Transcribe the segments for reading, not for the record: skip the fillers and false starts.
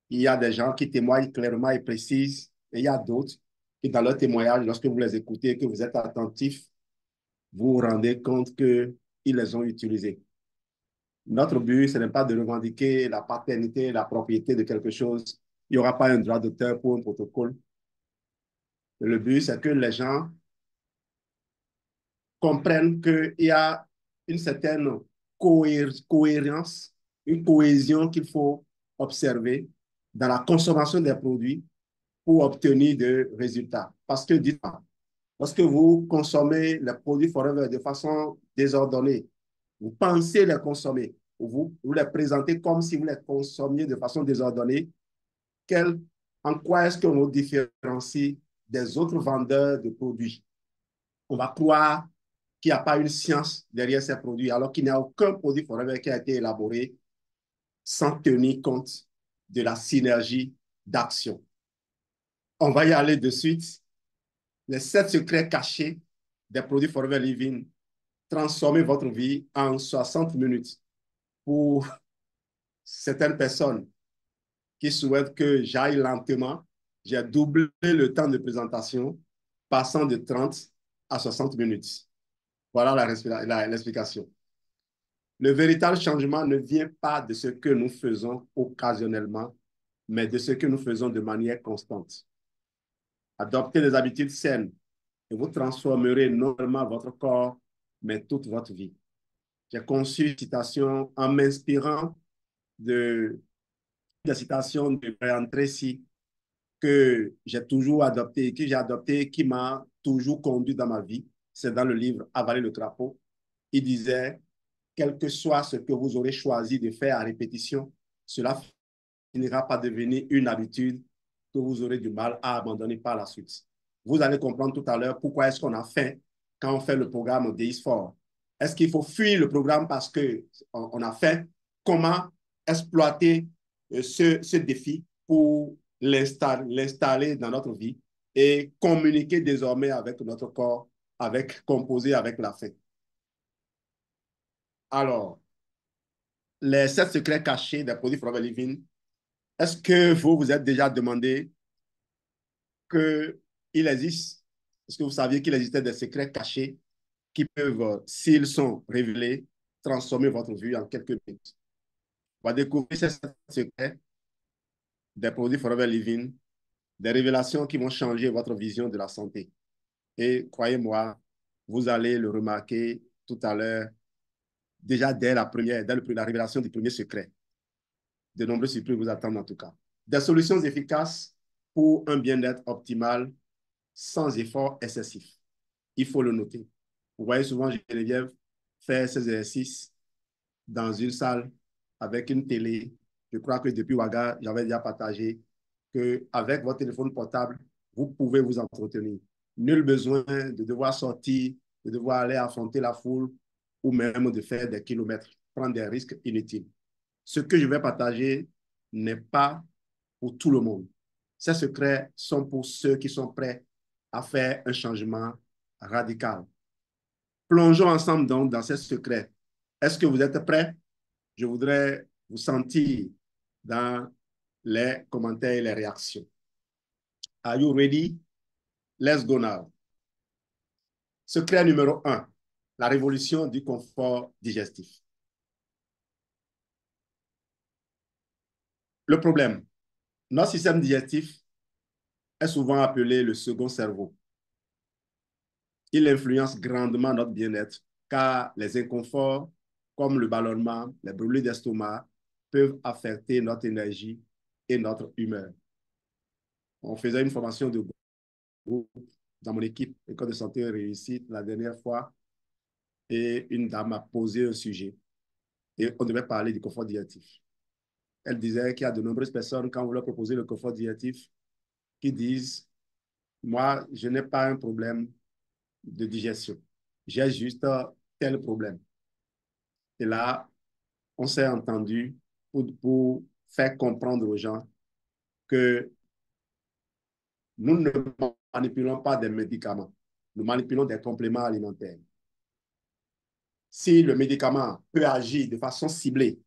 Il y a des gens qui témoignent clairement et précisent, et il y a d'autres qui, dans leur témoignage, lorsque vous les écoutez et que vous êtes attentif, vous vous rendez compte qu'ils les ont utilisés. Notre but, ce n'est pas de revendiquer la paternité, la propriété de quelque chose. Il n'y aura pas un droit d'auteur pour un protocole. Le but, c'est que les gens comprennent qu'il y a une certaine cohérence, une cohésion qu'il faut observer dans la consommation des produits pour obtenir des résultats. Parce que, dites-moi, lorsque vous consommez les produits Forever de façon désordonnée, vous pensez les consommer, vous les présentez comme si vous les consommiez de façon désordonnée, quel, en quoi est-ce qu'on vous différencie des autres vendeurs de produits? On va croire qu'il n'y a pas une science derrière ces produits, alors qu'il n'y a aucun produit Forever qui a été élaboré sans tenir compte de la synergie d'action. On va y aller de suite. Les 7 secrets cachés des produits Forever Living. Transformer votre vie en 60 minutes. Pour certaines personnes qui souhaitent que j'aille lentement, j'ai doublé le temps de présentation, passant de 30 à 60 minutes. Voilà l'explication. Le véritable changement ne vient pas de ce que nous faisons occasionnellement, mais de ce que nous faisons de manière constante. Adoptez des habitudes saines et vous transformerez non seulement votre corps, mais toute votre vie. J'ai conçu une citation en m'inspirant de la citation de Brian Tracy que j'ai toujours adopté, que j'ai adopté, qui m'a toujours conduit dans ma vie. C'est dans le livre Avaler le crapaud. Il disait, quel que soit ce que vous aurez choisi de faire à répétition, cela finira par devenir une habitude que vous aurez du mal à abandonner par la suite. Vous allez comprendre tout à l'heure pourquoi est-ce qu'on a faim quand on fait le programme Days for. Est-ce qu'il faut fuir le programme parce qu'on a faim? Comment exploiter ce défi pour l'installer dans notre vie et communiquer désormais avec notre corps, composer avec la faim? Alors, les 7 secrets cachés des produits Forever Living. Est-ce que vous vous êtes déjà demandé qu'il existe, est-ce que vous saviez qu'il existait des secrets cachés qui peuvent, s'ils sont révélés, transformer votre vie en quelques minutes? On va découvrir ces 7 secrets des produits Forever Living, des révélations qui vont changer votre vision de la santé. Et croyez-moi, vous allez le remarquer tout à l'heure, déjà dès la révélation du premier secret. De nombreuses surprises vous attendent en tout cas. Des solutions efficaces pour un bien-être optimal sans effort excessif. Il faut le noter. Vous voyez souvent Geneviève faire ces exercices dans une salle avec une télé. Je crois que depuis Ouaga, j'avais déjà partagé qu'avec votre téléphone portable, vous pouvez vous entretenir. Nul besoin de devoir sortir, de devoir aller affronter la foule ou même de faire des kilomètres, prendre des risques inutiles. Ce que je vais partager n'est pas pour tout le monde. Ces secrets sont pour ceux qui sont prêts à faire un changement radical. Plongeons ensemble donc dans ces secrets. Est-ce que vous êtes prêts? Je voudrais vous sentir dans les commentaires et les réactions. Are you ready? Let's go now. Secret numéro 1, la révolution du confort digestif. Le problème, notre système digestif est souvent appelé le second cerveau. Il influence grandement notre bien-être car les inconforts comme le ballonnement, les brûlures d'estomac peuvent affecter notre énergie et notre humeur. On faisait une formation de groupe dans mon équipe, École de santé réussite, la dernière fois, et une dame a posé un sujet et on devait parler du confort digestif. Elle disait qu'il y a de nombreuses personnes, quand vous leur proposez le confort digestif, qui disent, moi, je n'ai pas un problème de digestion. J'ai juste tel problème. Et là, on s'est entendu pour faire comprendre aux gens que nous ne manipulons pas des médicaments, nous manipulons des compléments alimentaires. Si le médicament peut agir de façon ciblée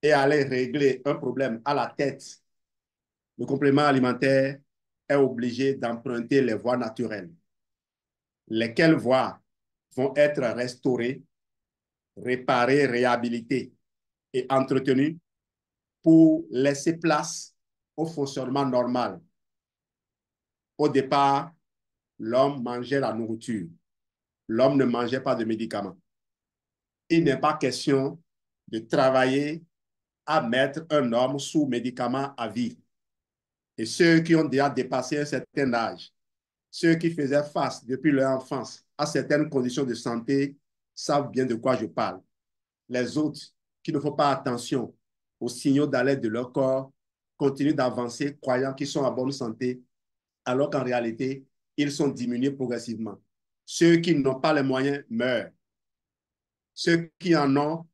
et aller régler un problème à la tête le complément alimentaire est obligé d'emprunter les voies naturelles. Lesquelles voies vont être restaurées, réparées, réhabilitées et entretenues pour laisser place au fonctionnement normal. Au départ, l'homme mangeait la nourriture. L'homme ne mangeait pas de médicaments. Il n'est pas question de travailler à mettre un homme sous médicaments à vie. Et ceux qui ont déjà dépassé un certain âge, ceux qui faisaient face depuis leur enfance à certaines conditions de santé, savent bien de quoi je parle. Les autres qui ne font pas attention aux signaux d'alerte de leur corps continuent d'avancer croyant qu'ils sont en bonne santé, alors qu'en réalité, ils sont diminués progressivement. Ceux qui n'ont pas les moyens meurent. Ceux qui en ont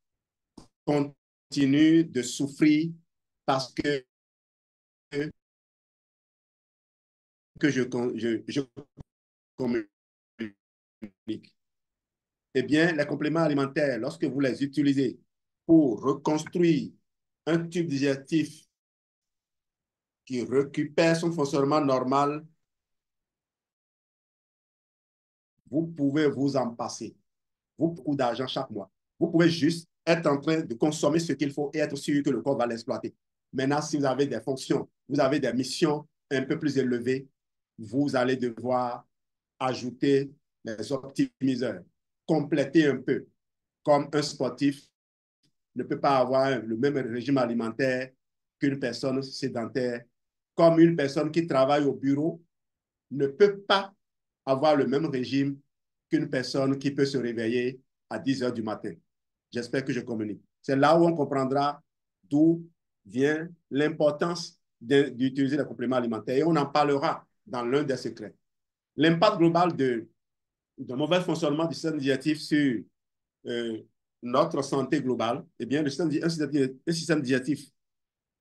continuent de souffrir parce que je communique. Eh bien, les compléments alimentaires, lorsque vous les utilisez pour reconstruire un tube digestif qui récupère son fonctionnement normal, vous pouvez vous en passer. Vous beaucoup d'argent chaque mois. Vous pouvez juste être en train de consommer ce qu'il faut et être sûr que le corps va l'exploiter. Maintenant, si vous avez des fonctions, vous avez des missions un peu plus élevées, vous allez devoir ajouter les optimiseurs, compléter un peu, comme un sportif ne peut pas avoir le même régime alimentaire qu'une personne sédentaire, comme une personne qui travaille au bureau ne peut pas avoir le même régime qu'une personne qui peut se réveiller à 10 heures du matin. J'espère que je communique. C'est là où on comprendra d'où vient l'importance d'utiliser les compléments alimentaires et on en parlera dans l'un des secrets. L'impact global de mauvais fonctionnement du système digestif sur euh, notre santé globale, eh bien, un système digestif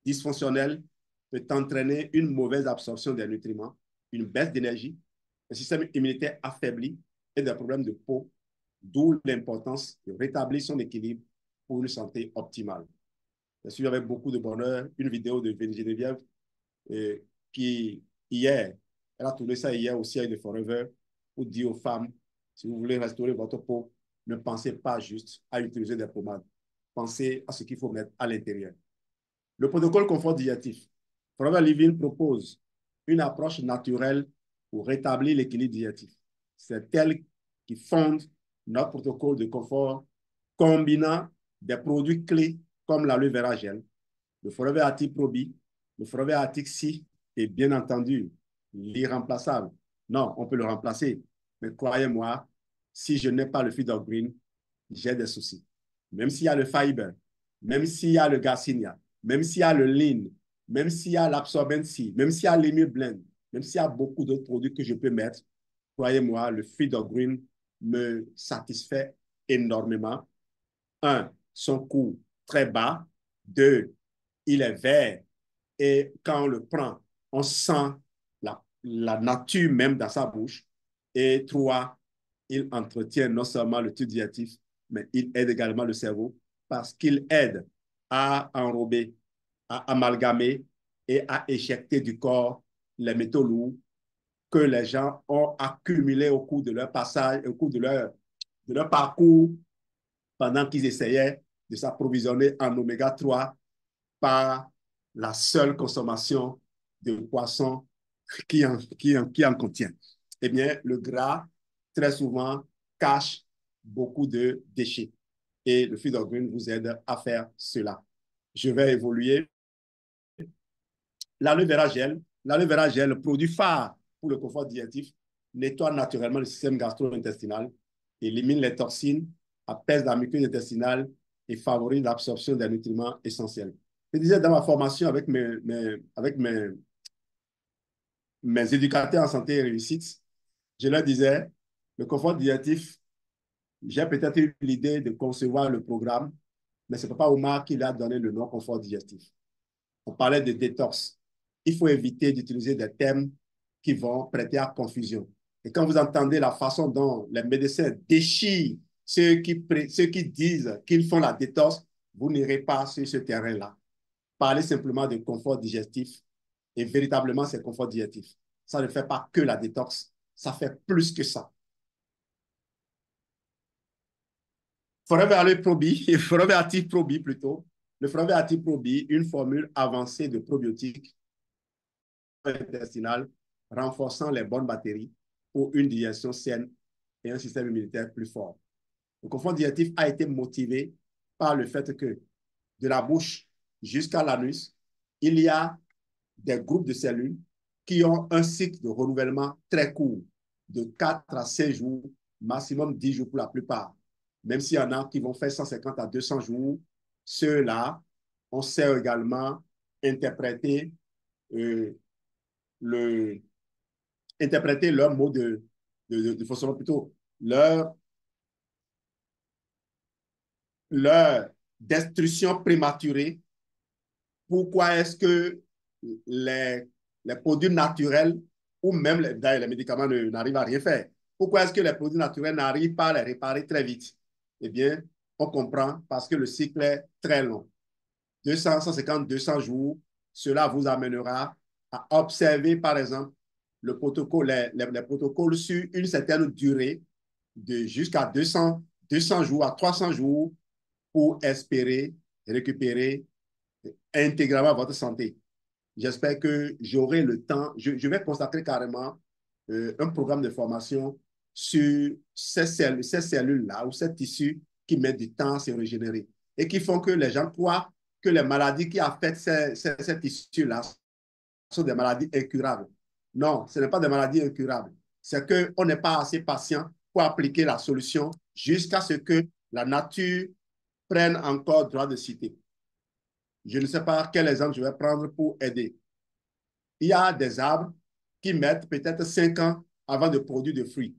dysfonctionnel peut entraîner une mauvaise absorption des nutriments, une baisse d'énergie, un système immunitaire affaibli et des problèmes de peau, d'où l'importance de rétablir son équilibre pour une santé optimale. J'ai suivi avec beaucoup de bonheur une vidéo de Geneviève qui, hier, elle a tourné ça hier au siège de Forever pour dire aux femmes, si vous voulez restaurer votre peau, ne pensez pas juste à utiliser des pommades. Pensez à ce qu'il faut mettre à l'intérieur. Le protocole confort digestif. Forever Living propose une approche naturelle pour rétablir l'équilibre digestif. C'est elle qui fonde notre protocole de confort combinant des produits clés comme l'aloe vera gel, le Forever Active Probi, le Forever Active C et bien entendu l'irremplaçable. Non, on peut le remplacer, mais croyez-moi, si je n'ai pas le Feed of Green, j'ai des soucis. Même s'il y a le fiber, même s'il y a le Garcinia, même s'il y a le lean, même s'il y a l'absorbent C, même s'il y a l'Emile Blend, même s'il y a beaucoup d'autres produits que je peux mettre, croyez-moi, le Feed of Green me satisfait énormément. Un, son coût très bas. Deux, il est vert et quand on le prend, on sent la nature même dans sa bouche. Et trois, il entretient non seulement le tube digestif, mais il aide également le cerveau parce qu'il aide à enrober, à amalgamer et à éjecter du corps les métaux lourds que les gens ont accumulés au cours de leur passage, au cours de leur parcours pendant qu'ils essayaient de s'approvisionner en oméga 3 par la seule consommation de poissons qui en contient. Eh bien, le gras, très souvent, cache beaucoup de déchets. Et le Feed of Green vous aide à faire cela. Je vais évoluer. L'aloe vera gel. L'aloe vera gel, produit phare pour le confort digestif, nettoie naturellement le système gastro-intestinal, élimine les toxines, apaise la muqueuse intestinale et favorise l'absorption des nutriments essentiels. Je disais dans ma formation avec mes éducateurs en santé et réussite, je leur disais, le confort digestif, j'ai peut-être eu l'idée de concevoir le programme, mais c'est Papa Omar qui l'a donné le nom confort digestif. On parlait de détox. Il faut éviter d'utiliser des termes qui vont prêter à confusion. Et quand vous entendez la façon dont les médecins déchirent ceux qui disent qu'ils font la détox, vous n'irez pas sur ce terrain-là. Parlez simplement de confort digestif Et véritablement, c'est confort digestif. Ça ne fait pas que la détox, ça fait plus que ça. Forever Probi, Forever Active Probi plutôt. Le Forever Active Probi, une formule avancée de probiotiques intestinale renforçant les bonnes bactéries pour une digestion saine et un système immunitaire plus fort. Le confort digestif a été motivé par le fait que de la bouche jusqu'à l'anus, il y a des groupes de cellules qui ont un cycle de renouvellement très court, de 4 à 5 jours, maximum 10 jours pour la plupart. Même s'il y en a qui vont faire 150 à 200 jours, ceux-là, on sait également interpréter, euh, le, interpréter leur mot de fonctionnement, plutôt leur destruction prématurée. Pourquoi est-ce que les, les produits naturels ou même les médicaments n'arrivent à rien faire? Pourquoi est-ce que les produits naturels n'arrivent pas à les réparer très vite? Eh bien, on comprend parce que le cycle est très long. 200, 150, 200 jours, cela vous amènera à observer, par exemple, le protocole, les protocoles sur une certaine durée de jusqu'à 200 jours à 300 jours pour espérer récupérer intégralement votre santé. J'espère que j'aurai le temps, je vais consacrer carrément un programme de formation sur ces cellules-là ou ces tissus qui mettent du temps à se régénérer et qui font que les gens croient que les maladies qui affectent ces tissus-là sont des maladies incurables. Non, ce n'est pas des maladies incurables. C'est qu'on n'est pas assez patient pour appliquer la solution jusqu'à ce que la nature prenne encore droit de cité. Je ne sais pas quel exemple je vais prendre pour aider. Il y a des arbres qui mettent peut-être 5 ans avant de produire des fruits.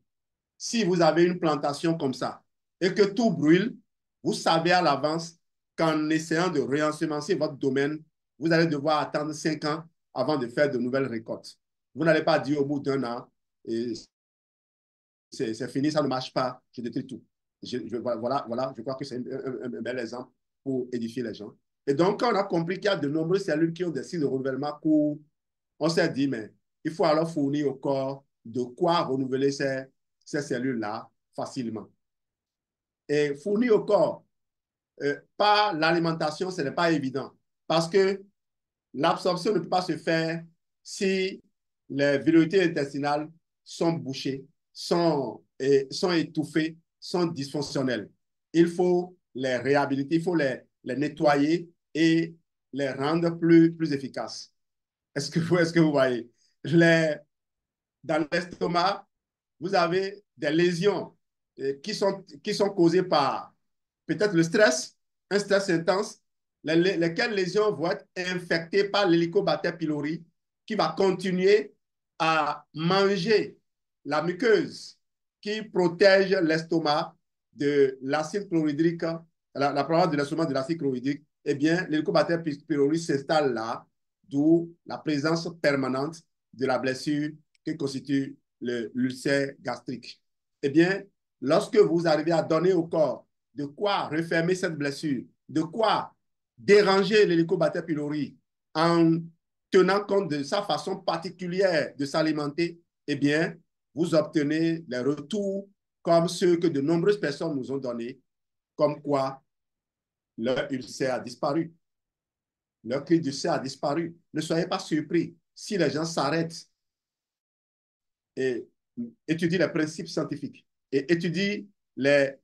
Si vous avez une plantation comme ça et que tout brûle, vous savez à l'avance qu'en essayant de réensemencer votre domaine, vous allez devoir attendre 5 ans avant de faire de nouvelles récoltes. Vous n'allez pas dire au bout d'un an, c'est fini, ça ne marche pas, je détruis tout. Voilà, je crois que c'est un bel exemple pour édifier les gens. Et donc, quand on a compris qu'il y a de nombreuses cellules qui ont des cycles de renouvellement courts, on s'est dit, mais il faut alors fournir au corps de quoi renouveler ces cellules-là facilement. Et fournir au corps par l'alimentation, ce n'est pas évident parce que l'absorption ne peut pas se faire si les velléités intestinales sont bouchées, sont étouffées, sont dysfonctionnelles. Il faut les réhabiliter, il faut les nettoyer et les rendre plus efficaces. Est-ce que vous voyez? Dans l'estomac, vous avez des lésions qui sont causées par peut-être le stress, un stress intense, lesquelles lésions vont être infectées par l'Helicobacter pylori qui va continuer à manger la muqueuse qui protège l'estomac de l'acide chlorhydrique, la présence de l'estomac de l'acide chlorhydrique. Eh bien, l'Helicobacter pylori s'installe là, d'où la présence permanente de la blessure qui constitue l'ulcère gastrique. Eh bien, lorsque vous arrivez à donner au corps de quoi refermer cette blessure, de quoi déranger l'Helicobacter pylori en tenant compte de sa façon particulière de s'alimenter, eh bien, vous obtenez les retours comme ceux que de nombreuses personnes nous ont donnés, comme quoi leur ulcère a disparu, leur cri d'ulcère a disparu. Ne soyez pas surpris si les gens s'arrêtent et étudient les principes scientifiques et étudient les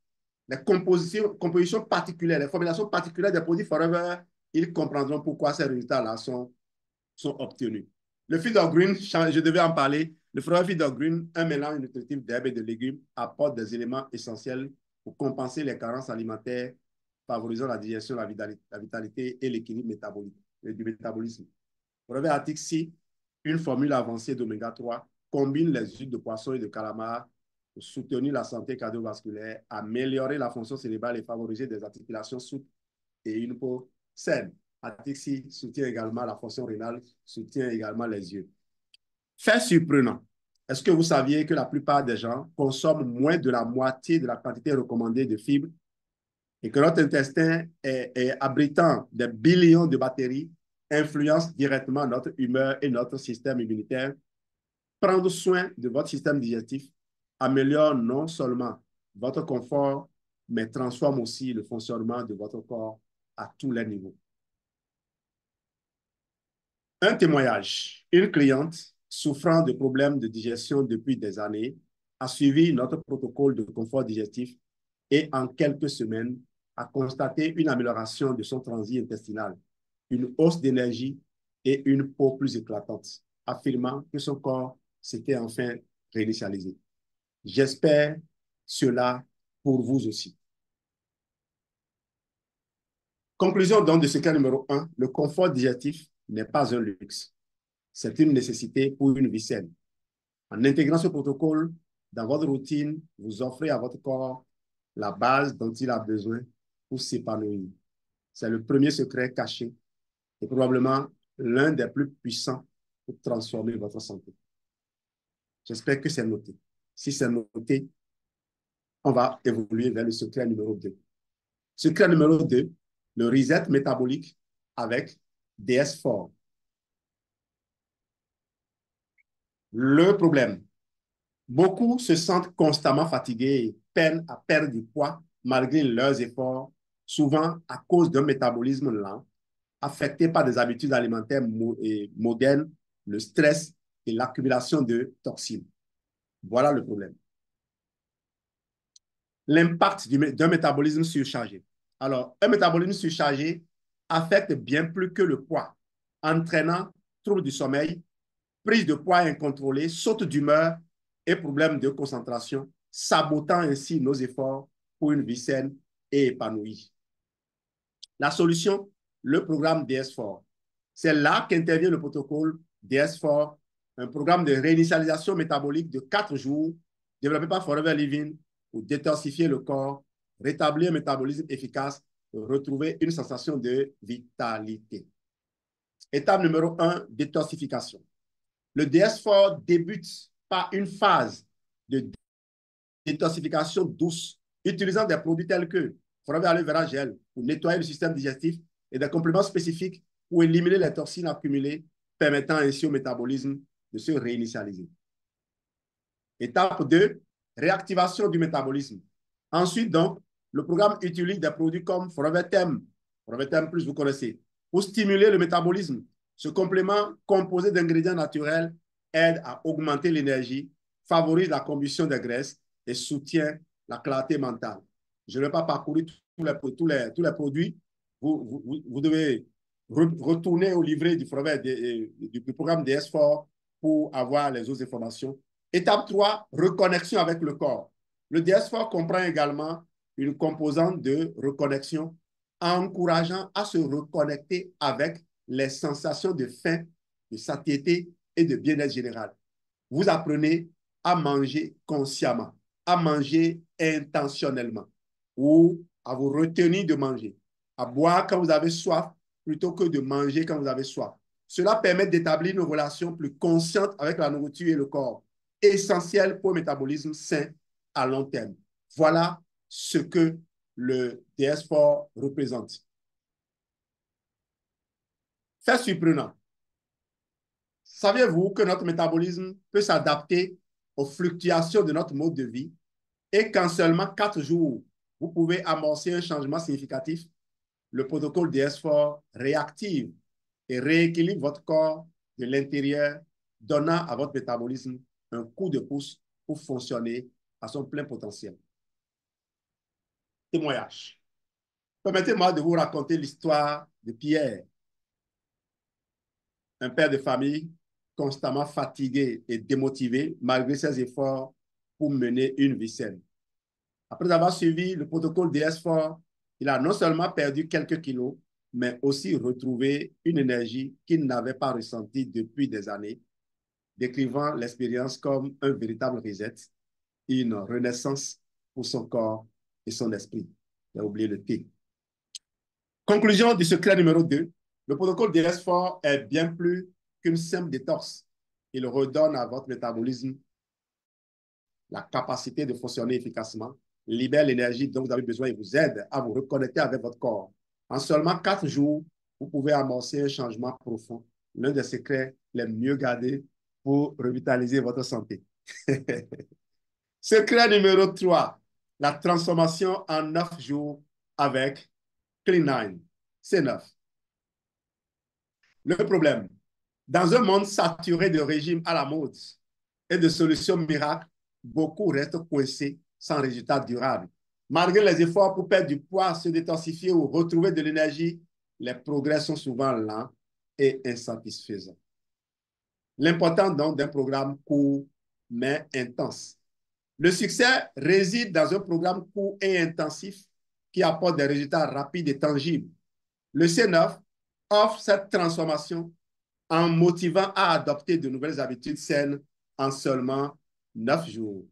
compositions particulières, les formulations particulières des produits Forever, ils comprendront pourquoi ces résultats-là sont obtenus. Le feed of green, je devais en parler. Le Forever Feed of Green, un mélange nutritif d'herbes et de légumes, apporte des éléments essentiels pour compenser les carences alimentaires, favorisant la digestion, la vitalité et l'équilibre métabolique, du métabolisme. Forever Arctic Sea, une formule avancée d'oméga 3, combine les huiles de poisson et de calamar pour soutenir la santé cardiovasculaire, améliorer la fonction cérébrale et favoriser des articulations souples et une peau saine. Atixi soutient également la fonction rénale, soutient également les yeux. Fait surprenant. Est-ce que vous saviez que la plupart des gens consomment moins de la moitié de la quantité recommandée de fibres et que notre intestin est abritant des billions de bactéries influence directement notre humeur et notre système immunitaire. Prendre soin de votre système digestif améliore non seulement votre confort, mais transforme aussi le fonctionnement de votre corps à tous les niveaux. Un témoignage. Une cliente souffrant de problèmes de digestion depuis des années a suivi notre protocole de confort digestif et en quelques semaines a constaté une amélioration de son transit intestinal, une hausse d'énergie et une peau plus éclatante, affirmant que son corps s'était enfin réinitialisé. J'espère cela pour vous aussi. Conclusion donc de ce cas numéro 1, le confort digestif n'est pas un luxe. C'est une nécessité pour une vie saine. En intégrant ce protocole dans votre routine, vous offrez à votre corps la base dont il a besoin pour s'épanouir. C'est le premier secret caché et probablement l'un des plus puissants pour transformer votre santé. J'espère que c'est noté. Si c'est noté, on va évoluer vers le secret numéro 2. Secret numéro 2, le reset métabolique avec DS4. Le problème, beaucoup se sentent constamment fatigués et peinent à perdre du poids malgré leurs efforts, souvent à cause d'un métabolisme lent, affecté par des habitudes alimentaires modernes, le stress et l'accumulation de toxines. Voilà le problème. L'impact d'un métabolisme surchargé. Alors, un métabolisme surchargé affecte bien plus que le poids, entraînant troubles du sommeil, prise de poids incontrôlée, saute d'humeur et problèmes de concentration, sabotant ainsi nos efforts pour une vie saine et épanouie. La solution, le programme DS4. C'est là qu'intervient le protocole DS4, un programme de réinitialisation métabolique de 4 jours développé par Forever Living pour détoxifier le corps, rétablir un métabolisme efficace et retrouver une sensation de vitalité. Étape numéro 1, détoxification. Le DS4 débute par une phase de détoxification douce, utilisant des produits tels que Forever Aloe Vera Gel pour nettoyer le système digestif et des compléments spécifiques pour éliminer les toxines accumulées, permettant ainsi au métabolisme de se réinitialiser. Étape 2, réactivation du métabolisme. Ensuite, donc, le programme utilise des produits comme Forever Thème Plus, vous connaissez, pour stimuler le métabolisme. Ce complément, composé d'ingrédients naturels, aide à augmenter l'énergie, favorise la combustion des graisses et soutient la clarté mentale. Je ne vais pas parcourir tous les produits. Vous devez retourner au livret du programme DS4 pour avoir les autres informations. Étape 3, reconnexion avec le corps. Le DS4 comprend également une composante de reconnexion encourageant à se reconnecter avec les sensations de faim, de satiété et de bien-être général. Vous apprenez à manger consciemment, à manger intentionnellement ou à vous retenir de manger, à boire quand vous avez soif plutôt que de manger quand vous avez soif. Cela permet d'établir une relation plus consciente avec la nourriture et le corps, essentiel pour le métabolisme sain à long terme. Voilà ce que le DS4 représente. Fait surprenant. Saviez-vous que notre métabolisme peut s'adapter aux fluctuations de notre mode de vie et qu'en seulement 4 jours, vous pouvez amorcer un changement significatif? Le protocole DS4 réactive et rééquilibre votre corps de l'intérieur, donnant à votre métabolisme un coup de pouce pour fonctionner à son plein potentiel. Témoignage. Permettez-moi de vous raconter l'histoire de Pierre, un père de famille constamment fatigué et démotivé malgré ses efforts pour mener une vie saine. Après avoir suivi le protocole DS4, il a non seulement perdu quelques kilos, mais aussi retrouvé une énergie qu'il n'avait pas ressentie depuis des années, décrivant l'expérience comme un véritable reset, une renaissance pour son corps et son esprit. J'ai oublié le T. Conclusion du secret numéro 2. Le protocole DS4 est bien plus qu'une simple détox. Il redonne à votre métabolisme la capacité de fonctionner efficacement, libère l'énergie dont vous avez besoin et vous aide à vous reconnecter avec votre corps. En seulement 4 jours, vous pouvez amorcer un changement profond, l'un des secrets les mieux gardés pour revitaliser votre santé. Secret numéro 3, la transformation en 9 jours avec Clean9. C'est 9. Le problème, dans un monde saturé de régimes à la mode et de solutions miracles, beaucoup restent coincés sans résultat durable. Malgré les efforts pour perdre du poids, se détoxifier ou retrouver de l'énergie, les progrès sont souvent lents et insatisfaisants. L'important donc d'un programme court mais intense. Le succès réside dans un programme court et intensif qui apporte des résultats rapides et tangibles. Le C9 offre cette transformation en motivant à adopter de nouvelles habitudes saines en seulement 9 jours.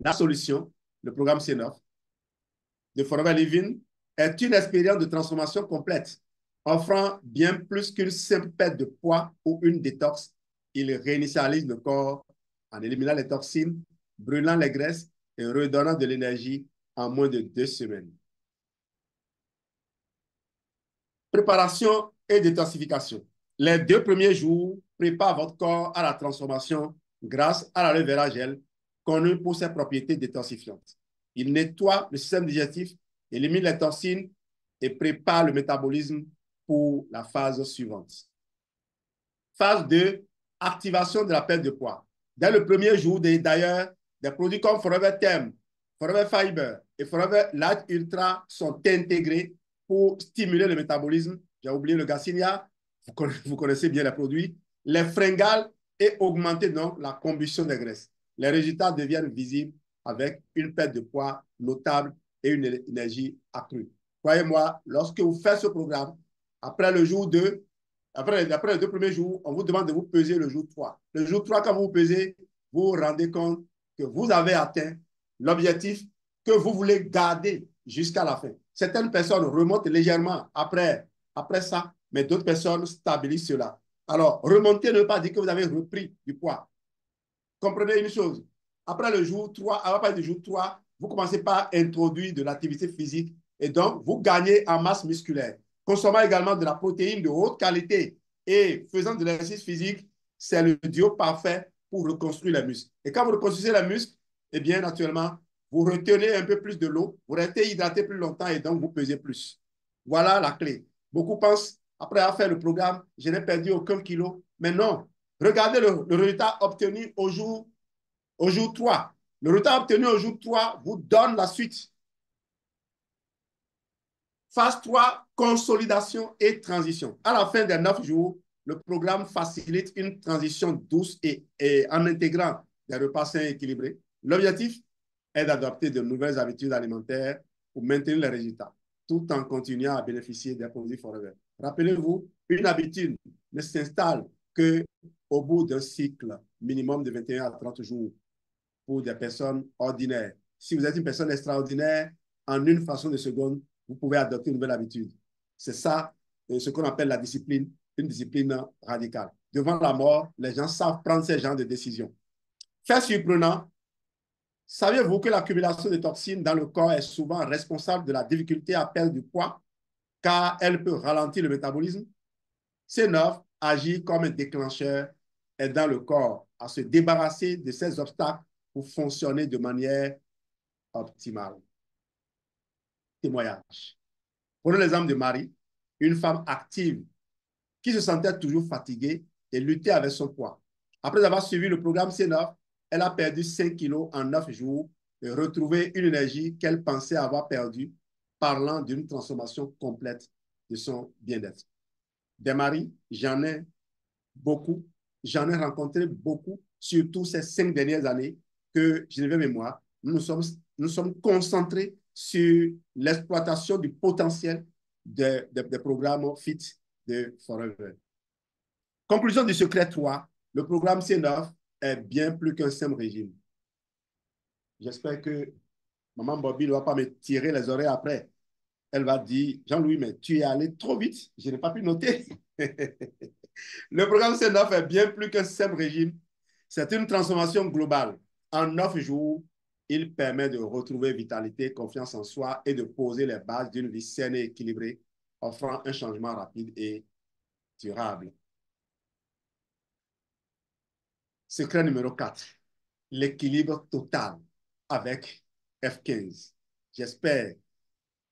La solution, le programme C9 de Forever Living, est une expérience de transformation complète, offrant bien plus qu'une simple perte de poids ou une détox. Il réinitialise le corps en éliminant les toxines, brûlant les graisses et redonnant de l'énergie en moins de 2 semaines. Préparation et détoxification. Les 2 premiers jours préparent votre corps à la transformation grâce à l'aloe vera gel, connu pour ses propriétés détoxifiantes. Il nettoie le système digestif, élimine les toxines et prépare le métabolisme pour la phase suivante. Phase 2, activation de la perte de poids. Dès le premier jour, d'ailleurs, des produits comme Forever Therm, Forever Fiber et Forever Light Ultra sont intégrés pour stimuler le métabolisme. J'ai oublié le Garcinia, vous connaissez bien les produits. Les fringales et augmenter donc la combustion des graisses. Les résultats deviennent visibles avec une perte de poids notable et une énergie accrue. Croyez-moi, lorsque vous faites ce programme, après le jour 2, après les 2 premiers jours, on vous demande de vous peser le jour 3. Le jour 3, quand vous vous pesez, vous vous rendez compte que vous avez atteint l'objectif que vous voulez garder jusqu'à la fin. Certaines personnes remontent légèrement après ça, mais d'autres personnes stabilisent cela. Alors, remonter ne veut pas dire que vous avez repris du poids. Comprenez une chose. Après le jour 3, à partir du jour 3, vous commencez par introduire de l'activité physique et donc vous gagnez en masse musculaire. Consommant également de la protéine de haute qualité et faisant de l'exercice physique, c'est le duo parfait pour reconstruire les muscles. Et quand vous reconstruisez les muscles, eh bien, naturellement, vous retenez un peu plus de l'eau, vous restez hydraté plus longtemps et donc vous pesez plus. Voilà la clé. Beaucoup pensent, après avoir fait le programme, je n'ai perdu aucun kilo. Mais non, regardez le résultat obtenu au jour 3. Le résultat obtenu au jour 3 vous donne la suite. Phase 3, consolidation et transition. À la fin des 9 jours, le programme facilite une transition douce et en intégrant des repas sains et équilibrés. L'objectif est d'adopter de nouvelles habitudes alimentaires pour maintenir les résultats, tout en continuant à bénéficier des produits Forever. Rappelez-vous, une habitude ne s'installe qu'au bout d'un cycle minimum de 21 à 30 jours pour des personnes ordinaires. Si vous êtes une personne extraordinaire, en une fraction de seconde, vous pouvez adopter une nouvelle habitude. C'est ça, ce qu'on appelle la discipline, une discipline radicale. Devant la mort, les gens savent prendre ce genre de décisions. Fait surprenant, saviez-vous que l'accumulation de toxines dans le corps est souvent responsable de la difficulté à perdre du poids, car elle peut ralentir le métabolisme? C9 agit comme un déclencheur, aidant le corps à se débarrasser de ces obstacles pour fonctionner de manière optimale. Témoignage. Prenons l'exemple de Marie, une femme active qui se sentait toujours fatiguée et luttait avec son poids. Après avoir suivi le programme C9, elle a perdu 5 kilos en 9 jours et retrouvé une énergie qu'elle pensait avoir perdue, parlant d'une transformation complète de son bien-être. Des maris, j'en ai beaucoup, j'en ai rencontré beaucoup, surtout ces 5 dernières années que je n'avais mémoire. Nous sommes concentrés sur l'exploitation du potentiel des programmes FIT de Forever. Conclusion du secret 3, le programme C9 est bien plus qu'un simple régime. J'espère que maman Bobby ne va pas me tirer les oreilles après. Elle va dire, Jean-Louis, mais tu es allé trop vite, je n'ai pas pu noter. Le programme C9 est bien plus qu'un simple régime. C'est une transformation globale. En 9 jours, il permet de retrouver vitalité, confiance en soi et de poser les bases d'une vie saine et équilibrée offrant un changement rapide et durable. Secret numéro 4, l'équilibre total avec F15. J'espère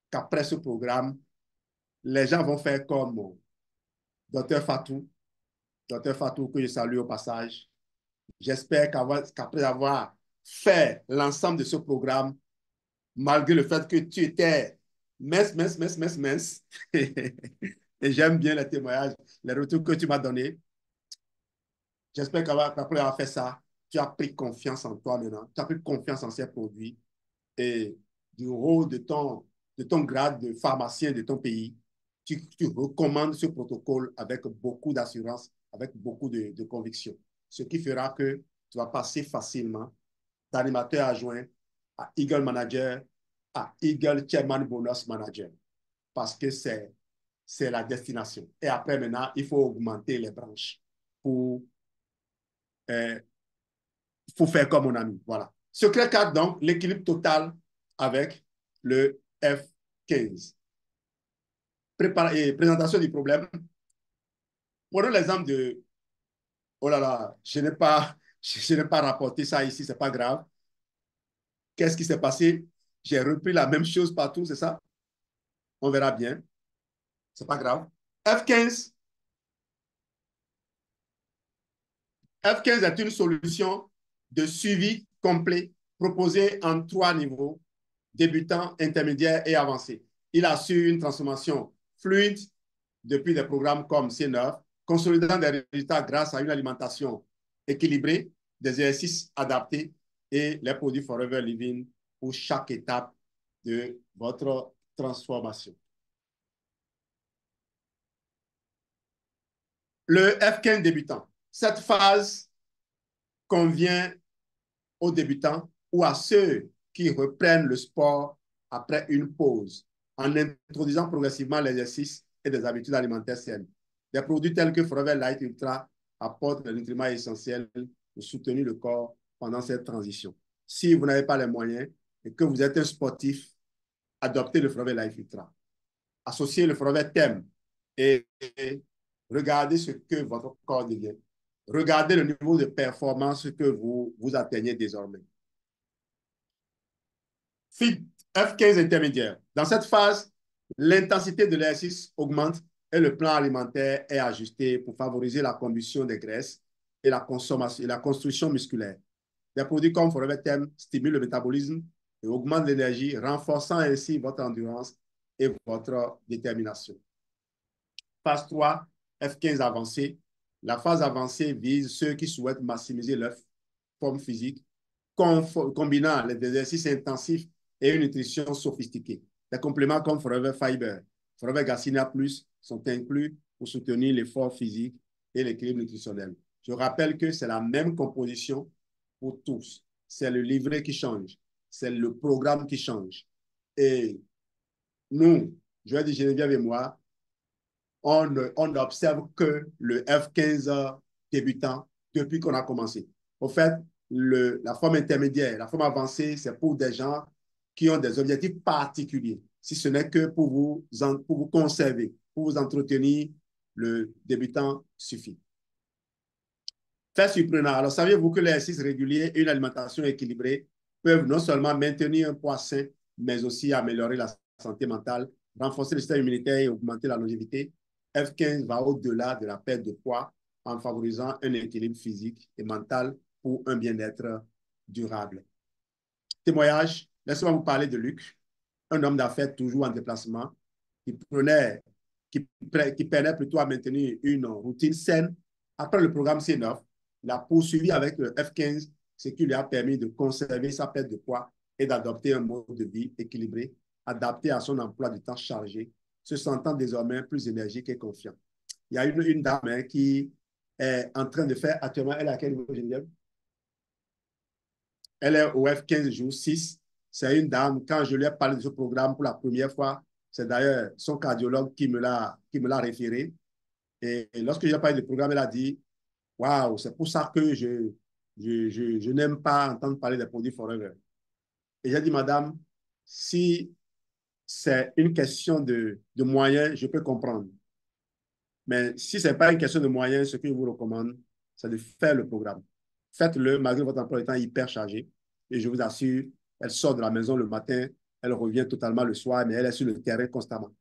qu'après ce programme, les gens vont faire comme Dr Fatou, Dr Fatou que je salue au passage. J'espère qu'après avoir fait l'ensemble de ce programme, malgré le fait que tu étais mince, mince, mince, mince, mince, et j'aime bien les témoignages, les retours que tu m'as donnés, j'espère qu'après avoir fait ça, tu as pris confiance en toi maintenant, tu as pris confiance en ces produits et du rôle de ton grade de pharmacien de ton pays, tu recommandes ce protocole avec beaucoup d'assurance, avec beaucoup de conviction. Ce qui fera que tu vas passer facilement d'animateur adjoint à Eagle Manager à Eagle Chairman Bonus Manager parce que c'est la destination. Et après, maintenant, il faut augmenter les branches pour, euh, pour faire comme mon ami. Voilà. Secret 4, donc, l'équilibre total avec le F15. Présentation du problème. Prenons l'exemple de, oh là là, je n'ai pas rapporté ça ici, c'est pas grave. Qu'est-ce qui s'est passé? J'ai repris la même chose partout, c'est ça? On verra bien. C'est pas grave. F15, F15 est une solution de suivi complet proposée en 3 niveaux, débutant, intermédiaire et avancé. Il assure une transformation fluide depuis des programmes comme C9, consolidant des résultats grâce à une alimentation équilibrée, des exercices adaptés et les produits Forever Living pour chaque étape de votre transformation. Le F15 débutant. Cette phase convient aux débutants ou à ceux qui reprennent le sport après une pause, en introduisant progressivement l'exercice et des habitudes alimentaires saines. Des produits tels que Forever Light Ultra apportent des nutriments essentiels pour soutenir le corps pendant cette transition. Si vous n'avez pas les moyens et que vous êtes un sportif, adoptez le Forever Life Ultra. Associez le Forever Thème et regardez ce que votre corps devient. Regardez le niveau de performance que vous atteignez désormais. FIT F15 intermédiaire. Dans cette phase, l'intensité de l'exercice augmente et le plan alimentaire est ajusté pour favoriser la combustion des graisses et la consommation et la construction musculaire. Des produits comme Forever Thème stimulent le métabolisme et augmentent l'énergie, renforçant ainsi votre endurance et votre détermination. Phase 3, F15 avancé. La phase avancée vise ceux qui souhaitent maximiser leur forme physique, combinant les exercices intensifs et une nutrition sophistiquée. Des compléments comme Forever Fiber, Forever Glycina Plus sont inclus pour soutenir l'effort physique et l'équilibre nutritionnel. Je rappelle que c'est la même composition pour tous. C'est le livret qui change. C'est le programme qui change. Et nous, je vais dire Geneviève et moi, on n'observe que le F15 débutant depuis qu'on a commencé. Au fait, la forme intermédiaire, la forme avancée, c'est pour des gens qui ont des objectifs particuliers. Si ce n'est que pour vous conserver, pour vous entretenir, le débutant suffit. Fait surprenant. Alors, saviez-vous que les exercices réguliers et une alimentation équilibrée peuvent non seulement maintenir un poids sain, mais aussi améliorer la santé mentale, renforcer le système immunitaire et augmenter la longévité? F15 va au-delà de la perte de poids en favorisant un équilibre physique et mental pour un bien-être durable. Témoignage, laissez-moi vous parler de Luc, un homme d'affaires toujours en déplacement, qui peinait plutôt à maintenir une routine saine. Après le programme C9, il a poursuivi avec le F15, ce qui lui a permis de conserver sa perte de poids et d'adopter un mode de vie équilibré, adapté à son emploi du temps chargé, se sentant désormais plus énergique et confiant. Il y a une dame qui est en train de faire actuellement, elle est à quel niveau, Geneviève? Elle est au F15 jours 6. C'est une dame, quand je lui ai parlé de ce programme pour la première fois, c'est d'ailleurs son cardiologue qui me l'a référé. Et lorsque j'ai parlé du programme, elle a dit, waouh, c'est pour ça que je n'aime pas entendre parler des produits Forever. Et j'ai dit, madame, si c'est une question de moyens, je peux comprendre. Mais si ce n'est pas une question de moyens, ce que je vous recommande, c'est de faire le programme. Faites-le malgré votre emploi étant hyper chargé. Et je vous assure, elle sort de la maison le matin, elle revient totalement le soir, mais elle est sur le terrain constamment.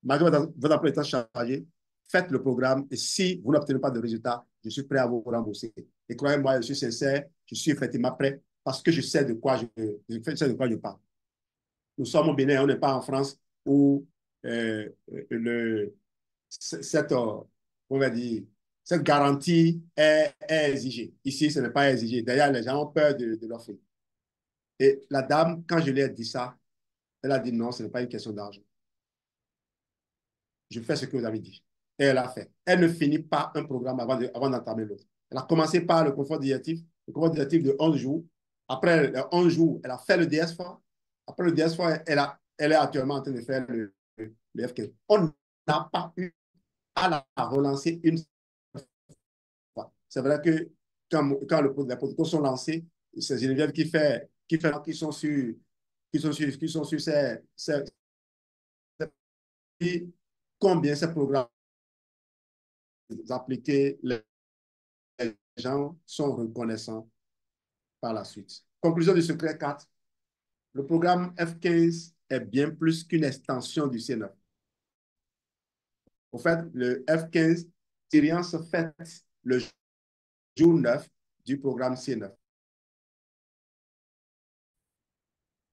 Malgré votre emploi étant chargé, faites le programme et si vous n'obtenez pas de résultat, je suis prêt à vous rembourser. Et croyez-moi, je suis sincère, je suis effectivement prêt parce que je sais de quoi je parle. Nous sommes au Bénin, on n'est pas en France où le, cette, on va dire, cette garantie est exigée. Ici, ce n'est pas exigé. D'ailleurs, les gens ont peur de l'offrir. Et la dame, quand je lui ai dit ça, elle a dit non, ce n'est pas une question d'argent. Je fais ce que vous avez dit. Et elle a fait. Elle ne finit pas un programme avant d'entamer l'autre. Elle a commencé par le confort digestif de 11 jours. Après les 11 jours, elle a fait le DS4. Après le DS4, elle est actuellement en train de faire le F15. On n'a pas eu à la relancer une fois. C'est vrai que quand les protocoles sont lancés, c'est Geneviève qui sont sur, combien ces programmes appliqués, les gens sont reconnaissants par la suite. Conclusion du secret 4, le programme F15 est bien plus qu'une extension du C9. Au fait, le F15, se fait le jour 9 du programme C9.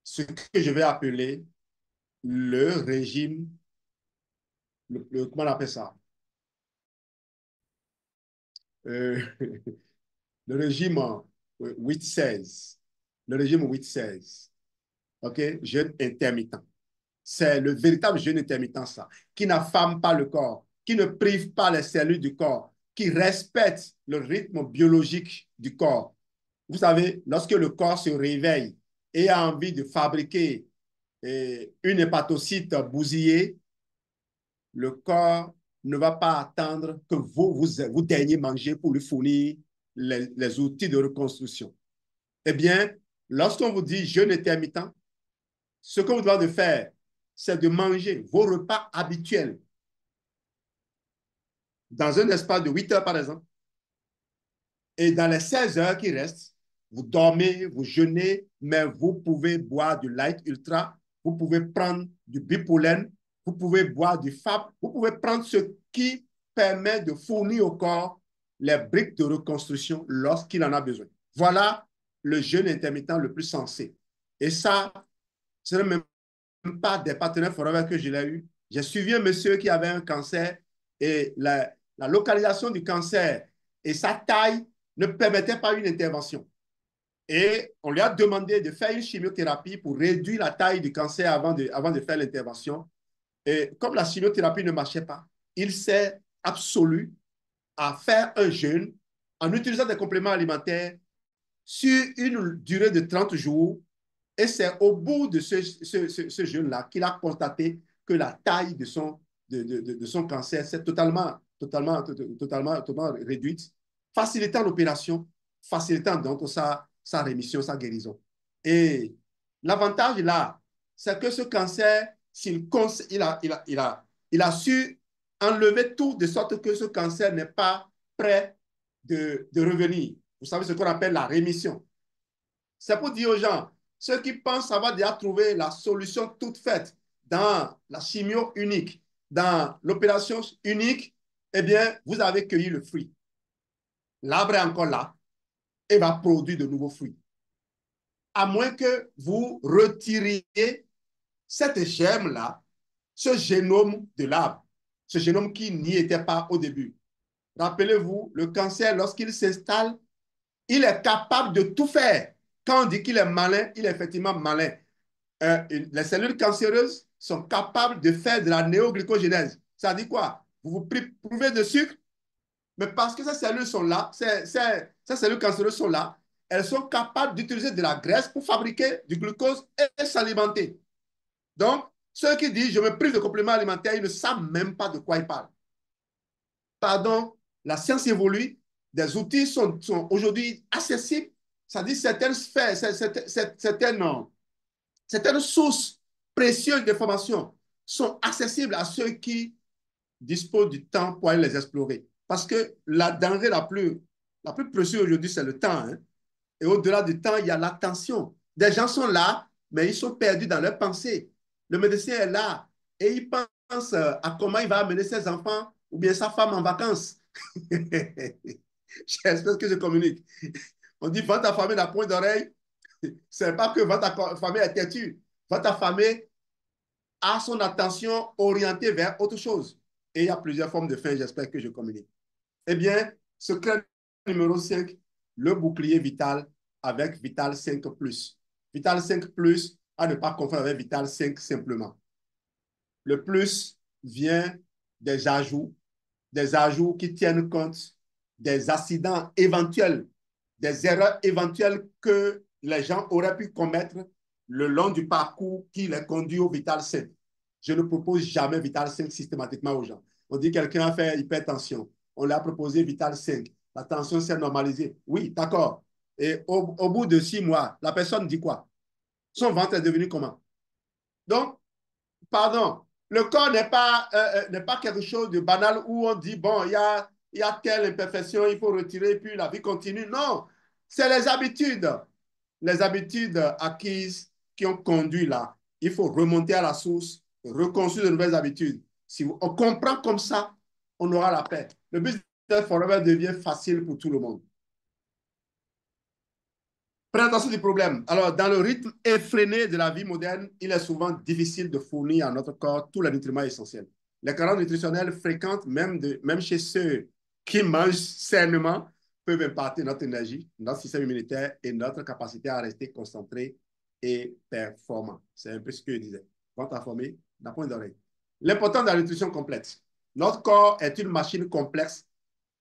Ce que je vais appeler le régime, comment on appelle ça? Euh, le régime 8-16. Le régime 8-16. OK? Jeûne intermittent. C'est le véritable jeûne intermittent, ça, qui n'affame pas le corps, qui ne prive pas les cellules du corps, qui respecte le rythme biologique du corps. Vous savez, lorsque le corps se réveille et a envie de fabriquer une hépatocyte bousillée, le corps ne va pas attendre que vous daigniez manger pour lui fournir les outils de reconstruction. Eh bien, lorsqu'on vous dit jeûne intermittent, ce que vous devez faire, c'est de manger vos repas habituels dans un espace de 8 heures, par exemple. Et dans les 16 heures qui restent, vous dormez, vous jeûnez, mais vous pouvez boire du light ultra, vous pouvez prendre du bipolène, vous pouvez boire du FAB, vous pouvez prendre ce qui permet de fournir au corps les briques de reconstruction lorsqu'il en a besoin. Voilà le jeûne intermittent le plus sensé. Et ça, ce n'est même pas des partenaires forever que je l'ai eu. J'ai suivi un monsieur qui avait un cancer et la localisation du cancer et sa taille ne permettait pas une intervention. Et on lui a demandé de faire une chimiothérapie pour réduire la taille du cancer avant de faire l'intervention. Et comme la chimiothérapie ne marchait pas, il s'est absolu à faire un jeûne en utilisant des compléments alimentaires sur une durée de 30 jours. Et c'est au bout de ce jeûne-là qu'il a constaté que la taille de son cancer s'est totalement réduite, facilitant l'opération, facilitant donc sa rémission, sa guérison. Et l'avantage là, c'est que ce cancer, il a su enlever tout de sorte que ce cancer n'est pas prêt de revenir. Vous savez ce qu'on appelle la rémission. C'est pour dire aux gens, ceux qui pensent avoir déjà trouvé la solution toute faite dans la chimio unique, dans l'opération unique, eh bien, vous avez cueilli le fruit. L'arbre est encore là et va produire de nouveaux fruits. À moins que vous retiriez cette germe-là, ce génome de l'arbre, ce génome qui n'y était pas au début. Rappelez-vous, le cancer, lorsqu'il s'installe, il est capable de tout faire. Quand on dit qu'il est malin, il est effectivement malin. Les cellules cancéreuses sont capables de faire de la néoglycogénèse. Ça dit quoi? Vous vous privez de sucre, mais parce que ces cellules sont là, ces cellules cancéreuses sont là, elles sont capables d'utiliser de la graisse pour fabriquer du glucose et s'alimenter. Donc, ceux qui disent je me prive de compléments alimentaires, ils ne savent même pas de quoi ils parlent. Pardon, la science évolue, des outils sont aujourd'hui accessibles, c'est-à-dire certaines sphères, certaines sources précieuses d'informations sont accessibles à ceux qui disposent du temps pour aller les explorer. Parce que la denrée la plus précieuse aujourd'hui, c'est le temps. Hein. Et au-delà du temps, il y a l'attention. Des gens sont là, mais ils sont perdus dans leurs pensées. Le médecin est là et il pense à comment il va amener ses enfants ou bien sa femme en vacances. J'espère que je communique. On dit, va t'affamer la pointe d'oreille. C'est pas que va t'affamer est têtu. Va t'affamer a son attention orientée vers autre chose. Et il y a plusieurs formes de faim, j'espère que je communique. Eh bien, secret numéro 5, le bouclier vital avec Vital 5 ⁇ Vital 5 ⁇ à ne pas confondre avec Vital 5 simplement. Le plus vient des ajouts qui tiennent compte des accidents éventuels, des erreurs éventuelles que les gens auraient pu commettre le long du parcours qui les conduit au Vital 5. Je ne propose jamais Vital 5 systématiquement aux gens. On dit que quelqu'un a fait hypertension. On lui a proposé Vital 5. La tension s'est normalisée. Oui, d'accord. Et au bout de 6 mois, la personne dit quoi? Son ventre est devenu comment? Donc, pardon, le corps n'est pas quelque chose de banal où on dit, bon, il y a telle imperfection, il faut retirer, puis la vie continue. Non, c'est les habitudes acquises qui ont conduit là. Il faut remonter à la source, reconstruire de nouvelles habitudes. Si on comprend comme ça, on aura la paix. Le business forever devient facile pour tout le monde. Présentation du problème. Alors, dans le rythme effréné de la vie moderne, il est souvent difficile de fournir à notre corps tous les nutriments essentiels. Les carences nutritionnelles fréquentes, même chez ceux qui mangent sainement, peuvent impacter notre énergie, notre système immunitaire et notre capacité à rester concentré et performant. C'est un peu ce que je disais. Ventre informé, d'un point d'oreille. L'importance de la nutrition complète. Notre corps est une machine complexe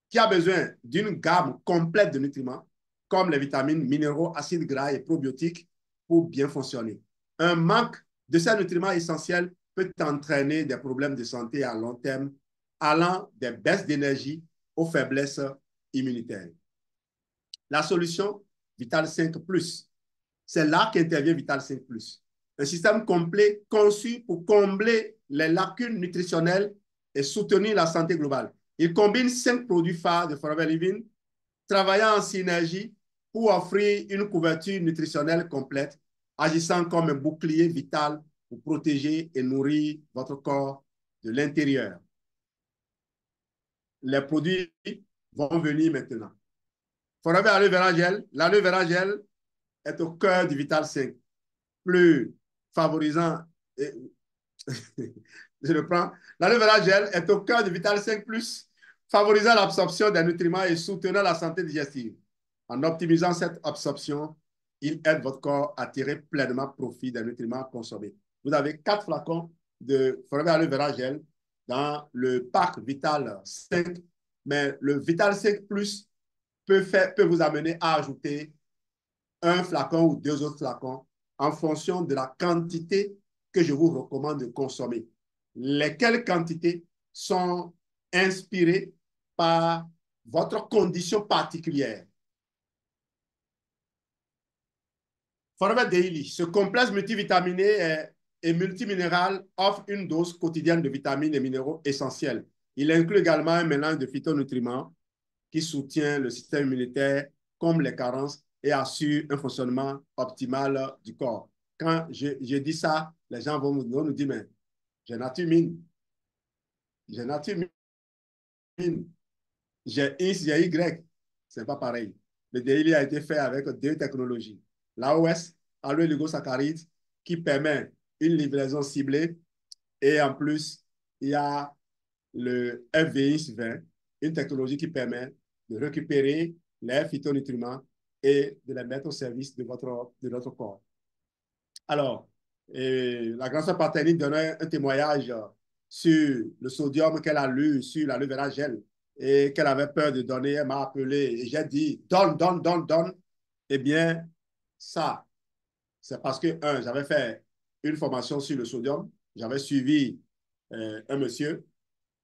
qui a besoin d'une gamme complète de nutriments comme les vitamines, minéraux, acides gras et probiotiques pour bien fonctionner. Un manque de ces nutriments essentiels peut entraîner des problèmes de santé à long terme, allant des baisses d'énergie aux faiblesses immunitaires. La solution, Vital 5 ⁇ c'est là qu'intervient Vital 5 ⁇ un système complet conçu pour combler les lacunes nutritionnelles et soutenir la santé globale. Il combine 5 produits phares de Forever Living, travaillant en synergie pour offrir une couverture nutritionnelle complète, agissant comme un bouclier vital pour protéger et nourrir votre corps de l'intérieur. Les produits vont venir maintenant. Forever Aloe Vera Gel. L'aloe vera gel est au cœur du Vital 5, plus favorisant. Je le prends. L'aloe vera gel est au cœur du Vital 5 ⁇ favorisant l'absorption des nutriments et soutenant la santé digestive. En optimisant cette absorption, il aide votre corps à tirer pleinement profit des nutriments consommés. Vous avez 4 flacons de Forever Aloe Vera Gel dans le pack Vital 5, mais le Vital 5 ⁇ peut vous amener à ajouter un flacon ou 2 autres flacons en fonction de la quantité que je vous recommande de consommer. Lesquelles quantités sont inspirées par votre condition particulière. Forever Daily, ce complexe multivitaminé et multiminéral offre une dose quotidienne de vitamines et minéraux essentiels. Il inclut également un mélange de phytonutriments qui soutient le système immunitaire comme les carences et assure un fonctionnement optimal du corps. Quand je dis ça, les gens vont nous dire, mais j'ai nature mine, j'ai nature mine, j'ai X, j'ai Y. C'est pas pareil. Le daily a été fait avec 2 technologies. L'AOS, aloe-oligosaccharide, qui permet une livraison ciblée. Et en plus, il y a le FVX20, une technologie qui permet de récupérer les phytonutriments et de les mettre au service de notre corps. Alors, la grande sœur Paternite donnait un témoignage sur le sodium qu'elle a lu sur l'aloe vera gel et qu'elle avait peur de donner. Elle m'a appelé et j'ai dit, donne, donne, donne, donne. Eh bien, ça, c'est parce que, j'avais fait une formation sur le sodium. J'avais suivi un monsieur,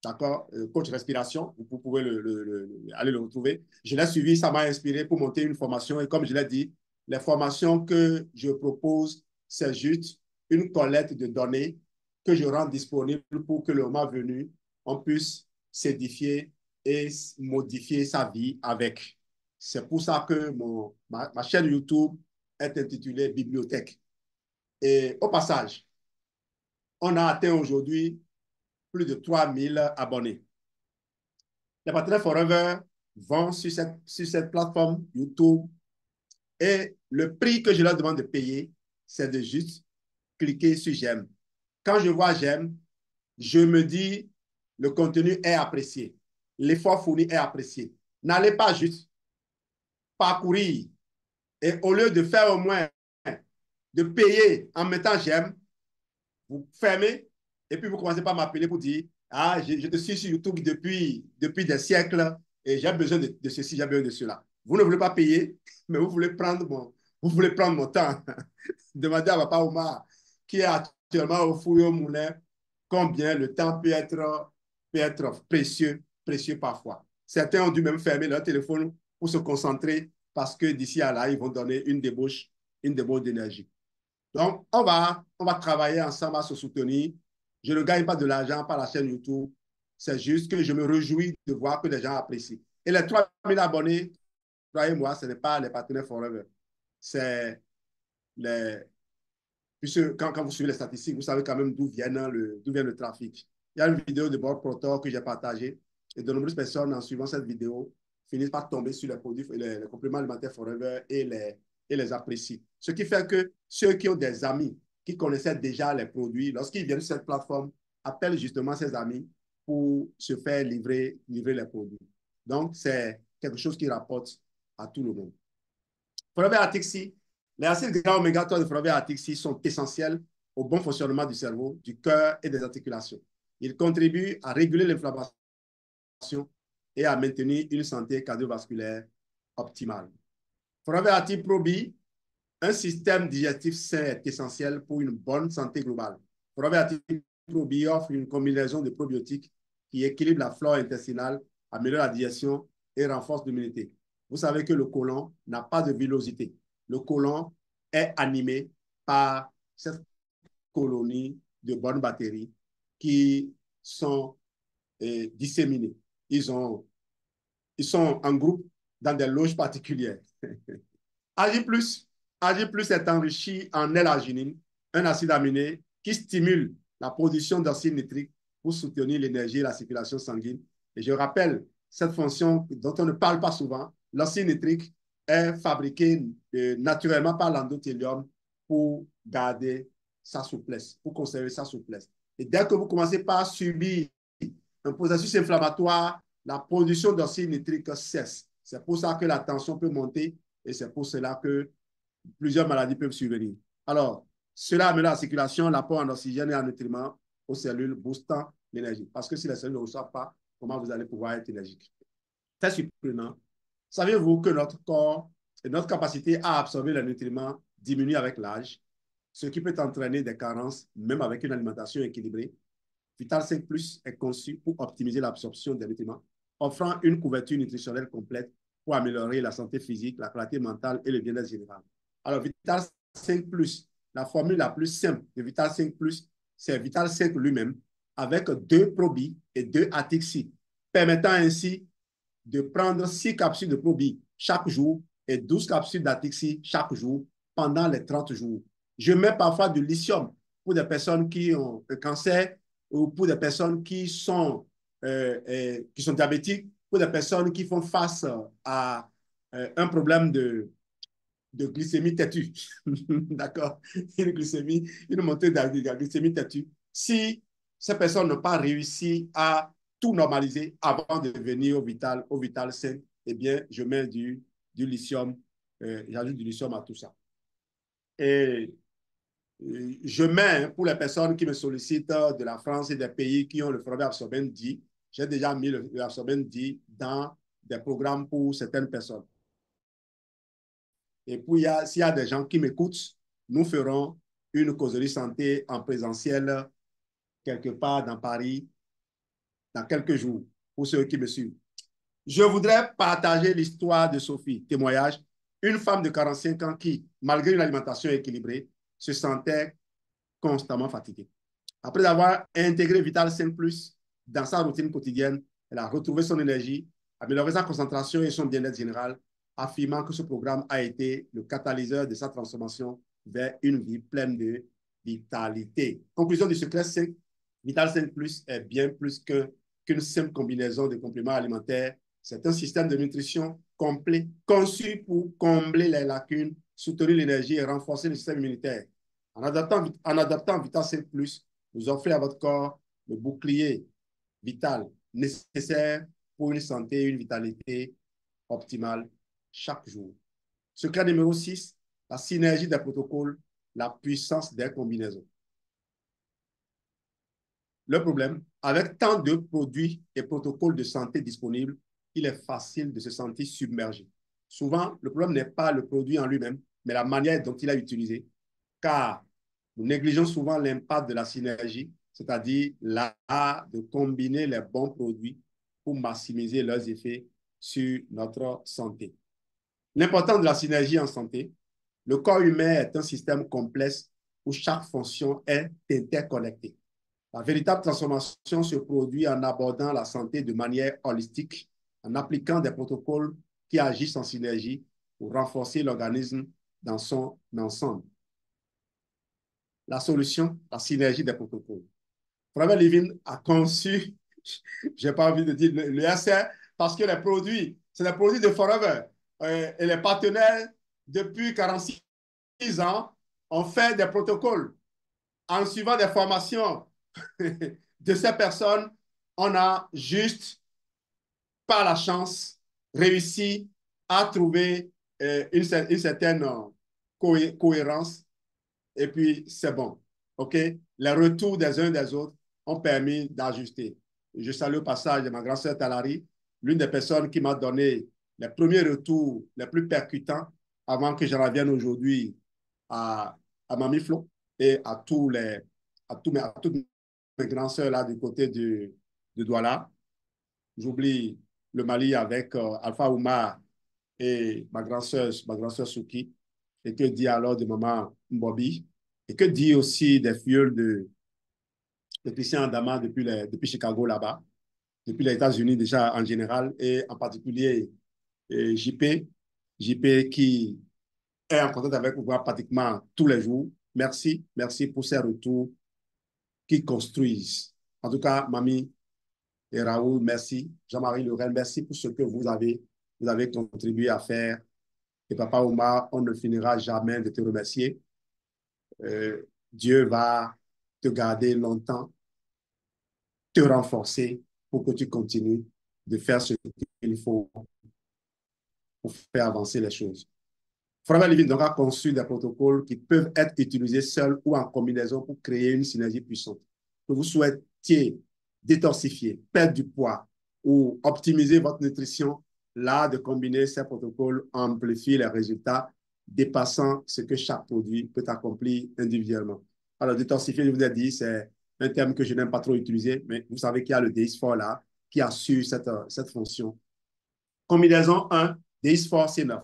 d'accord, coach respiration. Vous pouvez aller le retrouver. Je l'ai suivi, ça m'a inspiré pour monter une formation. Et comme je l'ai dit, les formations que je propose, c'est juste une collecte de données que je rends disponible pour que le moment venu, on puisse s'édifier et modifier sa vie avec. C'est pour ça que ma chaîne YouTube est intitulée Bibliothèque. Et au passage, on a atteint aujourd'hui plus de 3000 abonnés. Les partenaires Forever vont sur cette plateforme YouTube et le prix que je leur demande de payer, c'est de juste cliquer sur j'aime. Quand je vois j'aime, je me dis le contenu est apprécié, l'effort fourni est apprécié. N'allez pas juste parcourir et au lieu de faire au moins de payer en mettant j'aime, vous fermez et puis vous commencez par m'appeler pour dire ah, je te suis sur YouTube depuis des siècles et j'ai besoin de ceci, j'ai besoin de cela. Vous ne voulez pas payer, mais vous voulez prendre mon temps. Demandez à Papa Omar, qui est actuellement au four et au moulin, combien le temps peut être précieux, précieux parfois. Certains ont dû même fermer leur téléphone pour se concentrer parce que d'ici à là, ils vont donner une débauche d'énergie. Donc, on va travailler ensemble à se soutenir. Je ne gagne pas de l'argent par la chaîne YouTube. C'est juste que je me réjouis de voir que les gens apprécient. Et les 3000 abonnés, croyez-moi, ce n'est pas les partenaires Forever. C'est les... Puisque quand vous suivez les statistiques, vous savez quand même d'où vient le trafic. Il y a une vidéo de Bob Proctor que j'ai partagée et de nombreuses personnes, en suivant cette vidéo, finissent par tomber sur les produits, les compléments alimentaires Forever et les apprécient. Ce qui fait que ceux qui ont des amis qui connaissaient déjà les produits, lorsqu'ils viennent sur cette plateforme, appellent justement ces amis pour se faire livrer les produits. Donc, c'est quelque chose qui rapporte à tout le monde. Forever Atixi, les acides gras oméga 3 de Forever Atixi sont essentiels au bon fonctionnement du cerveau, du cœur et des articulations. Ils contribuent à réguler l'inflammation et à maintenir une santé cardiovasculaire optimale. Forever Active Probi, un système digestif sain est essentiel pour une bonne santé globale. Forever Active Probi offre une combinaison de probiotiques qui équilibre la flore intestinale, améliore la digestion et renforce l'immunité. Vous savez que le côlon n'a pas de villosité. Le côlon est animé par cette colonie de bonnes bactéries qui sont disséminées. Ils sont en groupe dans des loges particulières. Agi+, est enrichi en L-arginine, un acide aminé qui stimule la production d'acide nitrique pour soutenir l'énergie et la circulation sanguine. Et je rappelle cette fonction dont on ne parle pas souvent. L'acide nitrique est fabriqué naturellement par l'endothélium pour garder sa souplesse, pour conserver sa souplesse. Et dès que vous commencez par subir un processus inflammatoire, la production d'acide nitrique cesse. C'est pour ça que la tension peut monter et c'est pour cela que plusieurs maladies peuvent survenir. Alors, cela améliore la circulation, l'apport en oxygène et en nutriments aux cellules, boostant l'énergie. Parce que si les cellules ne reçoivent pas, comment vous allez pouvoir être énergique? C'est surprenant. Saviez-vous que notre corps et notre capacité à absorber les nutriments diminue avec l'âge, ce qui peut entraîner des carences, même avec une alimentation équilibrée? Vital 5 Plus est conçu pour optimiser l'absorption des nutriments, offrant une couverture nutritionnelle complète pour améliorer la santé physique, la clarté mentale et le bien-être général. Alors, Vital 5 Plus, la formule la plus simple de Vital 5 Plus, c'est Vital 5 lui-même, avec 2 Probi et 2 Atixi, permettant ainsi de prendre 6 capsules de Probi chaque jour et 12 capsules d'Atixi chaque jour pendant les 30 jours. Je mets parfois du lithium pour des personnes qui ont un cancer ou pour des personnes qui sont diabétiques, pour des personnes qui font face à un problème de glycémie têtue. D'accord? Une montée de la glycémie têtue. Si ces personnes n'ont pas réussi à tout normaliser avant de venir au Vital 5, eh bien, je mets du lithium, j'ajoute du lithium à tout ça. Et je mets, pour les personnes qui me sollicitent de la France et des pays qui ont le Forever Absorbent D, j'ai déjà mis le Absorbent D dans des programmes pour certaines personnes. Et puis, s'il y a des gens qui m'écoutent, nous ferons une causerie santé en présentiel quelque part dans Paris dans quelques jours, pour ceux qui me suivent. Je voudrais partager l'histoire de Sophie, témoignage, une femme de 45 ans qui, malgré une alimentation équilibrée, se sentait constamment fatiguée. Après avoir intégré Vital 5 Plus dans sa routine quotidienne, elle a retrouvé son énergie, amélioré sa concentration et son bien-être général, affirmant que ce programme a été le catalyseur de sa transformation vers une vie pleine de vitalité. Conclusion du secret 5, Vital 5 Plus est bien plus qu'une simple combinaison de compléments alimentaires. C'est un système de nutrition complet, conçu pour combler les lacunes, soutenir l'énergie et renforcer le système immunitaire. En adaptant Vital 5 Plus, vous offrez à votre corps le bouclier vital nécessaire pour une santé et une vitalité optimale chaque jour. Secret numéro 6, la synergie des protocoles, la puissance des combinaisons. Le problème, avec tant de produits et protocoles de santé disponibles, il est facile de se sentir submergé. Souvent, le problème n'est pas le produit en lui-même, mais la manière dont il est utilisé, car nous négligeons souvent l'impact de la synergie, c'est-à-dire l'art de combiner les bons produits pour maximiser leurs effets sur notre santé. L'importance de la synergie en santé, le corps humain est un système complexe où chaque fonction est interconnectée. La véritable transformation se produit en abordant la santé de manière holistique, en appliquant des protocoles qui agissent en synergie pour renforcer l'organisme dans son ensemble. La solution, la synergie des protocoles. Forever Living a conçu, je n'ai pas envie de dire le SR, parce que les produits, c'est les produits de Forever. Et les partenaires, depuis 46 ans, ont fait des protocoles en suivant des formations de ces personnes. On a juste, par la chance, réussi à trouver une certaine cohérence. Et puis, c'est bon. OK? Les retours des uns des autres ont permis d'ajuster. Je salue au passage ma grand-sœur Talari, l'une des personnes qui m'a donné les premiers retours les plus percutants avant que je revienne aujourd'hui à Mamie Flo et à toutes mes grands-sœurs là du côté de Douala. J'oublie le Mali avec Alpha Oumar et ma grand-sœur Souki. Et que dit alors de maman Mbobi? Et que dit aussi des filleuls de Christian Adama depuis Chicago là-bas, depuis les États-Unis déjà en général, et en particulier JP qui est en contact avec vous pratiquement tous les jours. Merci, merci pour ces retours qui construisent. En tout cas, Mamie et Raoul, merci. Jean-Marie Lorel, merci pour ce que vous avez contribué à faire. Et Papa Omar, on ne finira jamais de te remercier. Dieu va te garder longtemps, te renforcer pour que tu continues de faire ce qu'il faut pour faire avancer les choses. Forever Living donc a conçu des protocoles qui peuvent être utilisés seuls ou en combinaison pour créer une synergie puissante. Que vous souhaitiez détoxifier, perdre du poids ou optimiser votre nutrition, l'art de combiner ces protocoles amplifie les résultats dépassant ce que chaque produit peut accomplir individuellement. Alors, détoxifier, je vous ai dit, c'est un terme que je n'aime pas trop utiliser, mais vous savez qu'il y a le DX4 là qui assure cette fonction. Combinaison 1, DX4 C9.